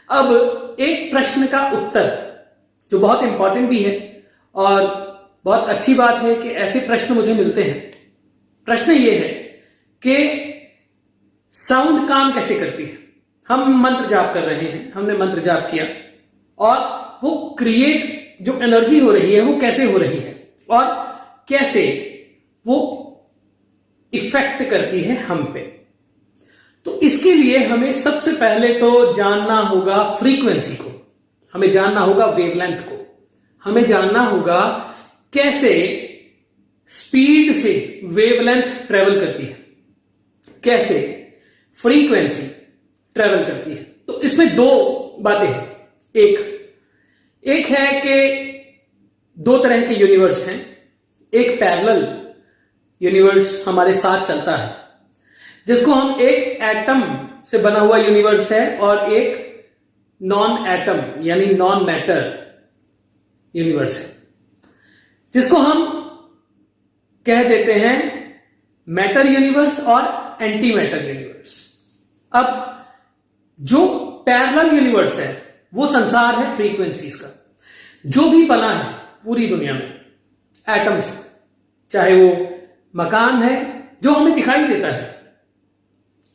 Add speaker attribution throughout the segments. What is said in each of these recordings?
Speaker 1: अब एक प्रश्न का उत्तर जो बहुत इंपॉर्टेंट भी है और बहुत अच्छी बात है कि ऐसे प्रश्न मुझे मिलते हैं। प्रश्न ये है कि साउंड काम कैसे करती है। हम मंत्र जाप कर रहे हैं, हमने मंत्र जाप किया और वो क्रिएट जो एनर्जी हो रही है वो कैसे हो रही है और कैसे वो इफेक्ट करती है हम पे। तो इसके लिए हमें सबसे पहले तो जानना होगा फ्रीक्वेंसी को, हमें जानना होगा वेवलेंथ को, हमें जानना होगा कैसे स्पीड से वेवलेंथ ट्रेवल करती है, कैसे फ्रीक्वेंसी ट्रेवल करती है। तो इसमें दो बातें हैं। एक है कि दो तरह के यूनिवर्स हैं। एक पैरेलल यूनिवर्स हमारे साथ चलता है जिसको हम एक एटम से बना हुआ यूनिवर्स है और एक नॉन एटम यानी नॉन मैटर यूनिवर्स है जिसको हम कह देते हैं मैटर यूनिवर्स और एंटी मैटर यूनिवर्स। अब जो पैरेलल यूनिवर्स है वो संसार है फ्रीक्वेंसीज का। जो भी बना है पूरी दुनिया में एटम से, चाहे वो मकान है जो हमें दिखाई देता है,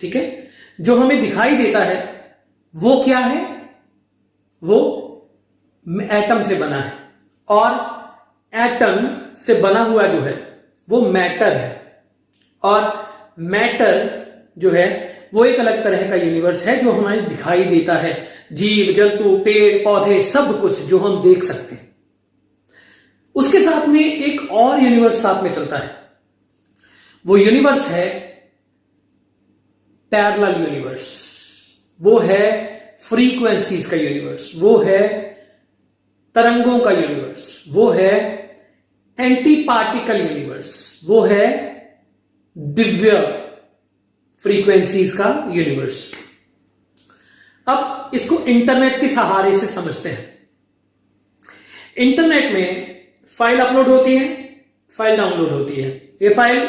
Speaker 1: ठीक है, जो हमें दिखाई देता है वो क्या है, वो एटम से बना है और एटम से बना हुआ जो है वो मैटर है और मैटर जो है वो एक अलग तरह का यूनिवर्स है जो हमें दिखाई देता है। जीव जंतु पेड़ पौधे सब कुछ जो हम देख सकते हैं। उसके साथ में एक और यूनिवर्स साथ में चलता है, वो यूनिवर्स है पैरेलल यूनिवर्स, वो है फ्रीक्वेंसीज का यूनिवर्स, वो है तरंगों का यूनिवर्स, वो है एंटी पार्टिकल यूनिवर्स, वो है दिव्य फ्रीक्वेंसीज का यूनिवर्स। अब इसको इंटरनेट के सहारे से समझते हैं। इंटरनेट में फाइल अपलोड होती है, फाइल डाउनलोड होती है। ये फाइल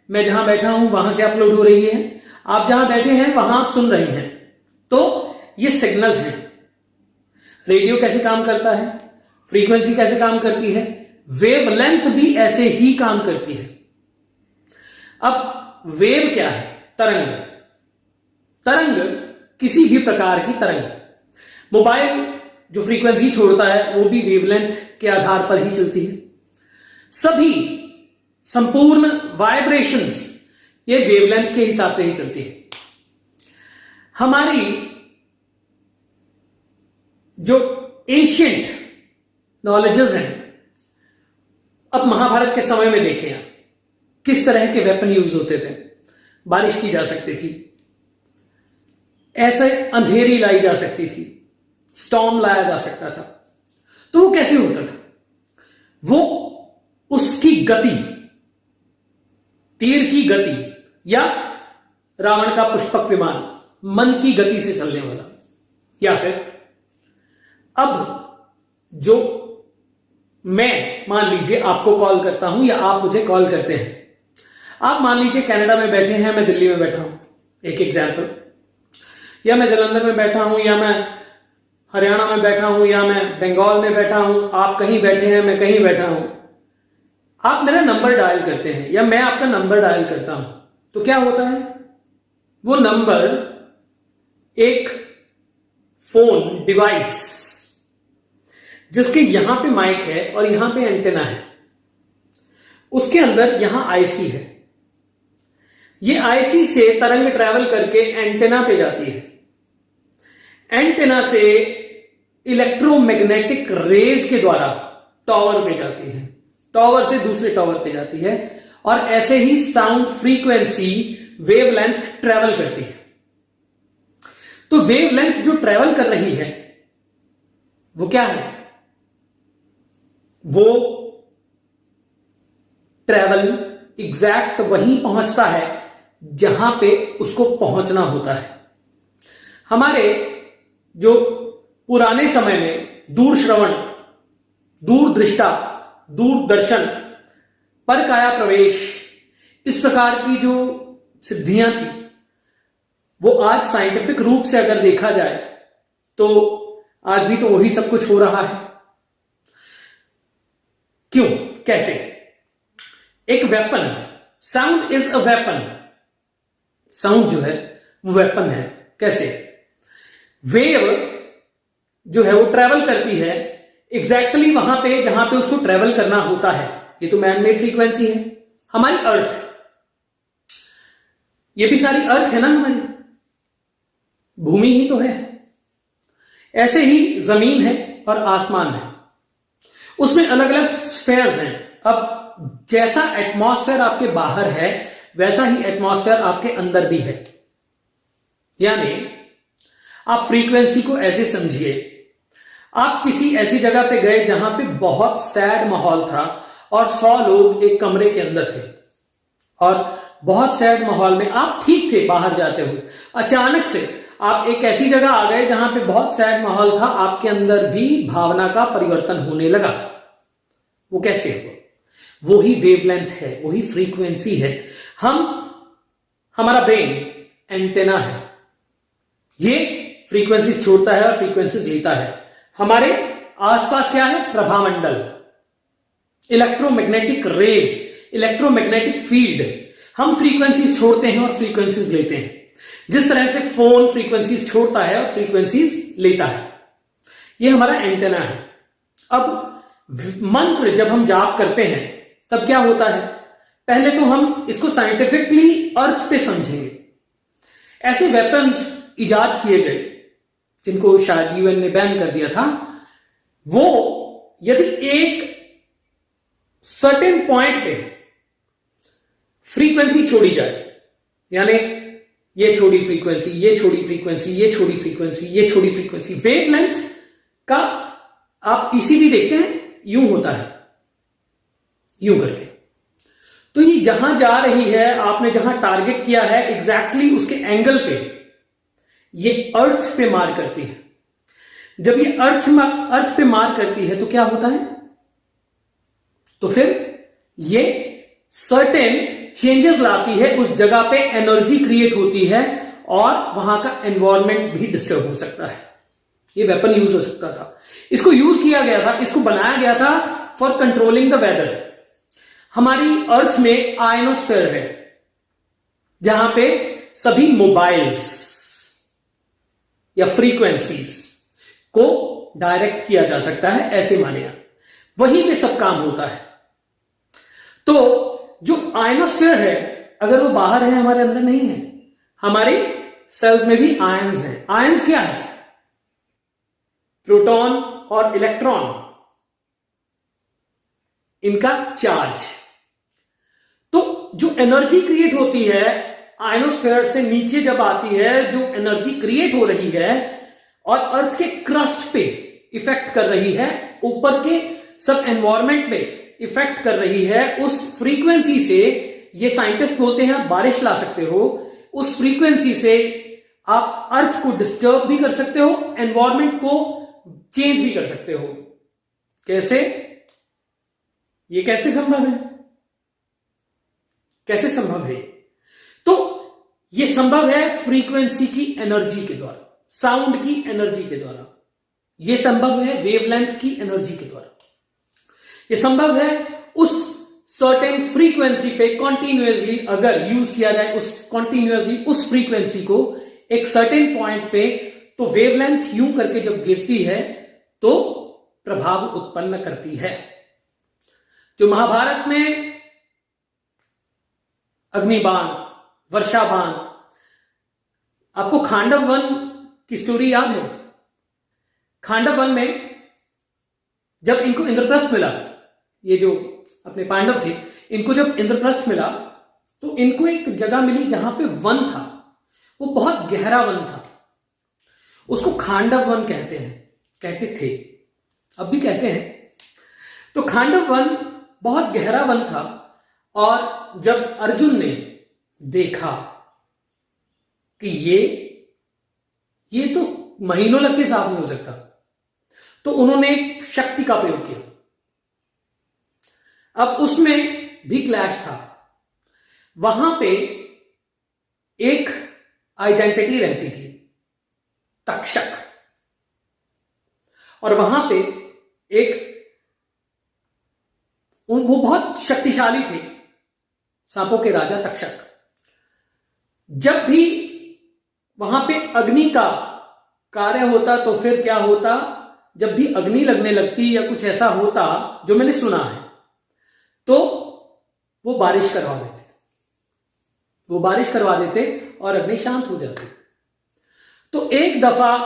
Speaker 1: मैं जहां बैठा हूं वहां से अपलोड हो रही है, आप जहां बैठे हैं वहां आप सुन रहे हैं। तो ये सिग्नल्स हैं। रेडियो कैसे काम करता है, फ्रीक्वेंसी कैसे काम करती है, वेवलेंथ भी ऐसे ही काम करती है। अब वेव क्या है? तरंग। तरंग किसी भी प्रकार की तरंग, मोबाइल जो फ्रीक्वेंसी छोड़ता है वो भी वेवलेंथ के आधार पर ही चलती है। सभी संपूर्ण वाइब्रेशंस ये वेवलेंथ के हिसाब से ही चलती है। हमारी जो एंशिएंट नॉलेजेस हैं, अब महाभारत के समय में देखें आप किस तरह के वेपन यूज होते थे। बारिश की जा सकती थी, ऐसे अंधेरी लाई जा सकती थी, स्टॉर्म लाया जा सकता था। तो वो कैसे होता था? वो उसकी गति, तीर की गति या रावण का पुष्पक विमान मन की गति से चलने वाला, या फिर अब जो मैं मान लीजिए आपको कॉल करता हूं या आप मुझे कॉल करते हैं। आप मान लीजिए कनाडा में बैठे हैं, मैं दिल्ली में बैठा हूं, एक एग्जाम्पल, या मैं जालंधर में बैठा हूं, या मैं हरियाणा में बैठा हूं, या मैं बंगाल में बैठा हूं, आप कहीं बैठे हैं, मैं कहीं बैठा हूं। आप मेरा नंबर डायल करते हैं या मैं आपका नंबर डायल करता हूं, तो क्या होता है? वो नंबर एक फोन डिवाइस जिसके यहां पे माइक है और यहां पे एंटेना है, उसके अंदर यहां आईसी है। ये आईसी से तरंग ट्रैवल करके एंटेना पे जाती है, एंटेना से इलेक्ट्रोमैग्नेटिक रेज के द्वारा टावर पे जाती है, टावर से दूसरे टावर पे जाती है और ऐसे ही साउंड फ्रीक्वेंसी वेवलेंथ ट्रैवल करती है। तो वेवलेंथ जो ट्रैवल कर रही है वो क्या है? वो ट्रैवल एग्जैक्ट वहीं पहुंचता है जहां पे उसको पहुंचना होता है। हमारे जो पुराने समय में दूरश्रवण, दूरदृष्टा, दूरदर्शन, परकाया प्रवेश, इस प्रकार की जो सिद्धियां थी वो आज साइंटिफिक रूप से अगर देखा जाए तो आज भी तो वही सब कुछ हो रहा है। क्यों, कैसे? एक weapon, sound is a weapon, sound जो है वो वेपन है। कैसे? वेव जो है वो ट्रेवल करती है एग्जैक्टली वहां पे जहां पे उसको ट्रेवल करना होता है। ये तो मैन मेड फ्रीक्वेंसी है। हमारी अर्थ, ये भी सारी अर्थ है ना, हमारी भूमि ही तो है। ऐसे ही जमीन है और आसमान है, उसमें अलग अलग स्फेयर्स हैं। अब जैसा एटमॉस्फेयर आपके बाहर है वैसा ही एटमॉस्फेयर आपके अंदर भी है। यानी आप फ्रीक्वेंसी को ऐसे समझिए, आप किसी ऐसी जगह पे गए जहां पे बहुत सैड माहौल था और 100 लोग एक कमरे के अंदर थे, और बहुत सैड माहौल में आप ठीक थे बाहर जाते हुए, अचानक से आप एक ऐसी जगह आ गए जहां पे बहुत सैड माहौल था, आपके अंदर भी भावना का परिवर्तन होने लगा। वो कैसे हुआ? वो ही वेवलेंथ है, वही फ्रीक्वेंसी है। हमारा ब्रेन एंटेना है, ये फ्रीक्वेंसी छोड़ता है और फ्रीक्वेंसीज लेता है। हमारे आसपास क्या है? प्रभामंडल, इलेक्ट्रोमैग्नेटिक रेज, इलेक्ट्रोमैग्नेटिक फील्ड। हम फ्रीक्वेंसीज छोड़ते हैं और फ्रीक्वेंसीज लेते हैं, जिस तरह से फोन फ्रीक्वेंसीज छोड़ता है और फ्रीक्वेंसीज लेता है। ये हमारा एंटेना है। अब मंत्र जब हम जाप करते हैं तब क्या होता है? पहले तो हम इसको साइंटिफिकली अर्थ पे समझेंगे। ऐसे वेपन्स इजाद किए गए जिनको शायद यूएन ने बैन कर दिया था, वो यदि एक सर्टेन पॉइंट पे फ्रीक्वेंसी छोड़ी जाए, यानी ये छोड़ी फ्रीक्वेंसी, ये छोड़ी फ्रीक्वेंसी, ये छोड़ी फ्रीक्वेंसी, ये छोड़ी फ्रीक्वेंसी, वेवलेंथ का आप ईसीजी देखते हैं, यूं होता है, यूं करके। तो ये जहां जा रही है, आपने जहां टारगेट किया है, एग्जैक्टली उसके एंगल पे ये अर्थ पे मार करती है। जब ये अर्थ पे मार करती है तो क्या होता है? तो फिर ये सर्टेन चेंजेस लाती है, उस जगह पे एनर्जी क्रिएट होती है और वहां का एनवायरनमेंट भी डिस्टर्ब हो सकता है। ये वेपन यूज हो सकता था, इसको यूज किया गया था, इसको बनाया गया था फॉर कंट्रोलिंग द वेदर। हमारी अर्थ में आयनोस्फेयर है जहां पे सभी मोबाइल्स या फ्रीक्वेंसीज को डायरेक्ट किया जा सकता है, ऐसे माने आप। वहीं पे सब काम होता है। तो जो आयनोस्फेयर है, अगर वो बाहर है, हमारे अंदर नहीं है। हमारे सेल्स में भी आयंस हैं। आयंस क्या है? प्रोटॉन और इलेक्ट्रॉन, इनका चार्ज। तो जो एनर्जी क्रिएट होती है आयनोस्फेयर से नीचे जब आती है, जो एनर्जी क्रिएट हो रही है और अर्थ के क्रस्ट पे इफेक्ट कर रही है, ऊपर के सब एनवायरमेंट पे इफेक्ट कर रही है, उस फ्रीक्वेंसी से, ये साइंटिस्ट बोलते हैं, बारिश ला सकते हो। उस फ्रीक्वेंसी से आप अर्थ को डिस्टर्ब भी कर सकते हो, एनवायरमेंट को चेंज भी कर सकते हो। कैसे? ये कैसे संभव है? कैसे संभव है? तो ये संभव है फ्रीक्वेंसी की एनर्जी के द्वारा, साउंड की एनर्जी के द्वारा। ये संभव है वेवलेंथ की एनर्जी के द्वारा। ये संभव है उस सर्टेन फ्रीक्वेंसी पे कॉन्टिन्यूअसली अगर यूज किया जाए, उस कॉन्टिन्यूअसली उस फ्रीक्वेंसी को एक सर्टेन पॉइंट पे, तो वेवलेंथ यूं करके जब गिरती है तो प्रभाव उत्पन्न करती है। जो महाभारत में अग्निबाण, वर्षाबाण, आपको खांडव वन की स्टोरी याद है? खांडव वन में जब इनको इंद्रप्रस्थ मिला, ये जो अपने पांडव थे, इनको जब इंद्रप्रस्थ मिला तो इनको एक जगह मिली जहां पे वन था, वो बहुत गहरा वन था, उसको खांडव वन कहते थे, अब भी कहते हैं। तो खांडव वन बहुत गहरा वन था, और जब अर्जुन ने देखा कि ये तो महीनों लग के साफ नहीं हो सकता, तो उन्होंने शक्ति का प्रयोग किया। अब उसमें भी क्लैश था। वहां पे एक आइडेंटिटी रहती थी, तक्षक। और वहां पे एक वो बहुत शक्तिशाली थे, सांपों के राजा तक्षक। जब भी वहां पे अग्नि का कार्य होता तो फिर क्या होता, जब भी अग्नि लगने लगती या कुछ ऐसा होता जो मैंने सुना है, तो वो बारिश करवा देते और अग्नि शांत हो जाती। तो एक दफा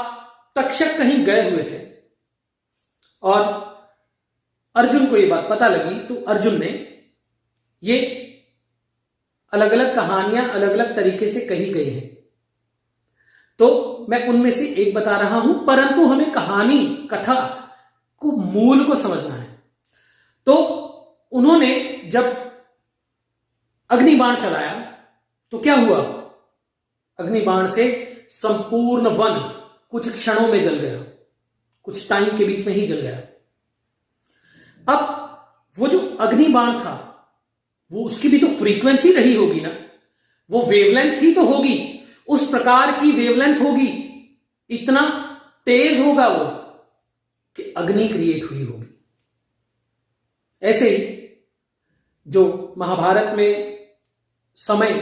Speaker 1: तक्षक कहीं गए हुए थे और अर्जुन को ये बात पता लगी, तो अर्जुन ने ये अलग अलग कहानियां अलग अलग तरीके से कही गई हैं, तो मैं उनमें से एक बता रहा हूं, परंतु हमें कहानी कथा को मूल को समझना है। तो उन्होंने जब अग्निबाण चलाया तो क्या हुआ, अग्निबाण से संपूर्ण वन कुछ क्षणों में जल गया, कुछ टाइम के बीच में ही जल गया। अब वो जो अग्निबाण था वो उसकी भी तो फ्रीक्वेंसी रही होगी ना, वो वेवलेंथ ही तो होगी, उस प्रकार की वेवलेंथ होगी, इतना तेज होगा वो कि अग्नि क्रिएट हुई होगी। ऐसे ही जो महाभारत में समय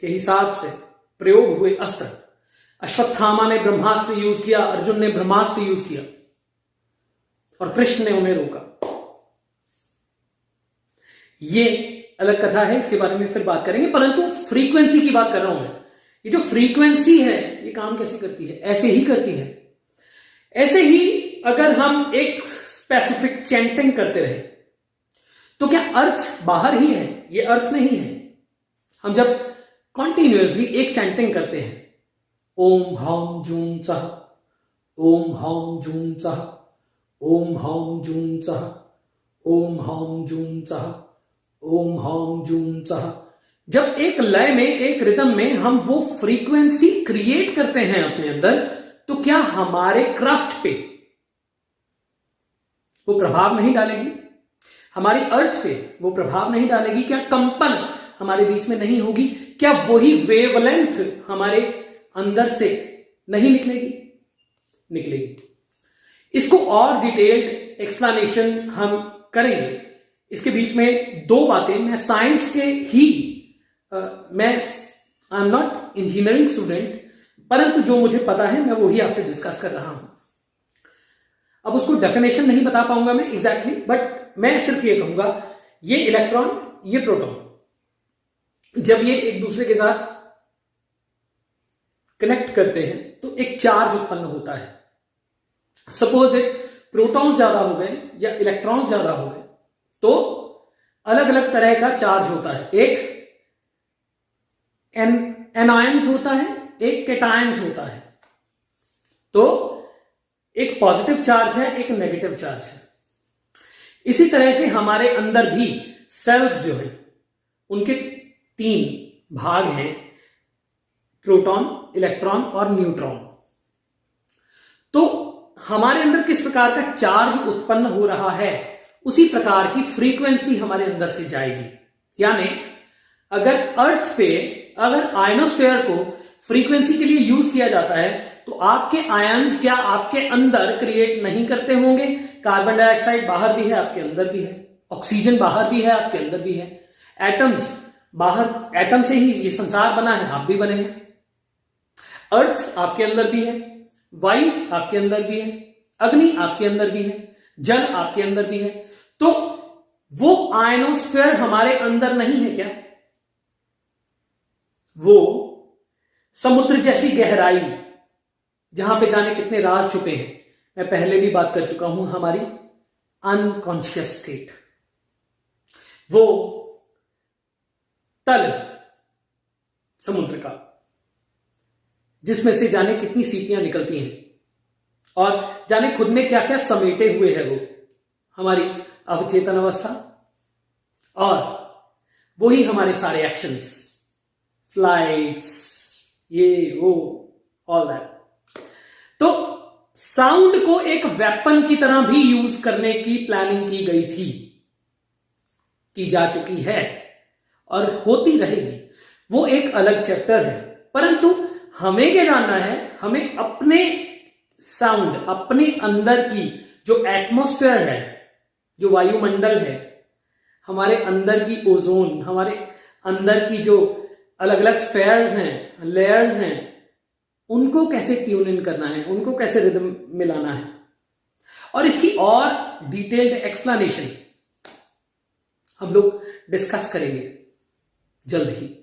Speaker 1: के हिसाब से प्रयोग हुए अस्त्र, अश्वत्थामा ने ब्रह्मास्त्र यूज किया, अर्जुन ने ब्रह्मास्त्र यूज किया और कृष्ण ने उन्हें रोका। ये अलग कथा है, इसके बारे में फिर बात करेंगे, परंतु फ्रीक्वेंसी की बात कर रहा हूं मैं। ये जो फ्रीक्वेंसी है ये काम कैसे करती है, ऐसे ही करती है। ऐसे ही अगर हम एक स्पेसिफिक चैंटिंग करते रहे तो क्या अर्थ बाहर ही है, ये अर्थ नहीं है। हम जब कॉन्टिन्यूअसली एक चैंटिंग करते हैं, ओम हम जूम सह, ओम हम जूम सह, ओम हम जूम सह, ओम हम जूम सह, ओम हम जूम सह, जब एक लय में एक रिदम में हम वो फ्रीक्वेंसी क्रिएट करते हैं अपने अंदर, तो क्या हमारे क्रस्ट पे वो प्रभाव नहीं डालेगी, हमारी अर्थ पे वो प्रभाव नहीं डालेगी? क्या कंपन हमारे बीच में नहीं होगी? क्या वही वेवलेंथ हमारे अंदर से नहीं निकलेगी? निकलेगी। इसको और डिटेल्ड एक्सप्लेनेशन हम करेंगे। इसके बीच में दो बातें, मैं साइंस के ही मैं I am not engineering student, परंतु जो मुझे पता है मैं वही आपसे डिस्कस कर रहा हूं। अब उसको डेफिनेशन नहीं बता पाऊंगा मैं एग्जैक्टली, बट मैं सिर्फ ये कहूंगा, ये इलेक्ट्रॉन, ये प्रोटॉन, जब ये एक दूसरे के साथ कनेक्ट करते हैं तो एक चार्ज उत्पन्न होता है। सपोज एक प्रोटॉन्स ज्यादा हो गए या इलेक्ट्रॉन्स ज्यादा हो गए तो अलग अलग तरह का चार्ज होता है। एक एनायंस होता है, एक कैटायंस होता है। तो एक पॉजिटिव चार्ज है, एक नेगेटिव चार्ज है। इसी तरह से हमारे अंदर भी सेल्स जो है उनके 3 भाग हैं, प्रोटॉन, इलेक्ट्रॉन और न्यूट्रॉन। तो हमारे अंदर किस प्रकार का चार्ज उत्पन्न हो रहा है उसी प्रकार की फ्रीक्वेंसी हमारे अंदर से जाएगी। यानी अगर अर्थ पे अगर आयनोस्फेयर को फ्रीक्वेंसी के लिए यूज किया जाता है तो आपके आयन्स क्या आपके अंदर क्रिएट नहीं करते होंगे? कार्बन डाइऑक्साइड बाहर भी है, आपके अंदर भी है, ऑक्सीजन बाहर भी है, आपके अंदर भी है, एटम्स बाहर, एटम से ही ये संसार बना है, आप भी बने हैं, अर्थ आपके अंदर भी है, वायु आपके अंदर भी है, अग्नि आपके अंदर भी है, जल आपके अंदर भी है। तो वो आयनोस्फेयर हमारे अंदर नहीं है क्या? वो समुद्र जैसी गहराई जहां पे जाने कितने राज छुपे हैं, मैं पहले भी बात कर चुका हूं, हमारी अनकॉन्शियस स्टेट, वो तल समुद्र का जिसमें से जाने कितनी सीपियां निकलती हैं और जाने खुद में क्या क्या समेटे हुए है, वो हमारी अवचेतन अवस्था और वही हमारे सारे एक्शंस, फ्लाइट्स, ये वो, ऑल दैट। तो साउंड को एक वेपन की तरह भी यूज करने की प्लानिंग की गई थी, की जा चुकी है और होती रहेगी, वो एक अलग चैप्टर है। परंतु हमें क्या जानना है, हमें अपने साउंड अपने अंदर की जो एटमॉस्फेयर है, जो वायुमंडल है, हमारे अंदर की ओजोन, हमारे अंदर की जो अलग अलग स्फेयर्स हैं, लेयर्स हैं, उनको कैसे ट्यून इन करना है, उनको कैसे रिदम मिलाना है, और इसकी और डिटेल्ड एक्सप्लेनेशन हम लोग डिस्कस करेंगे जल्द ही।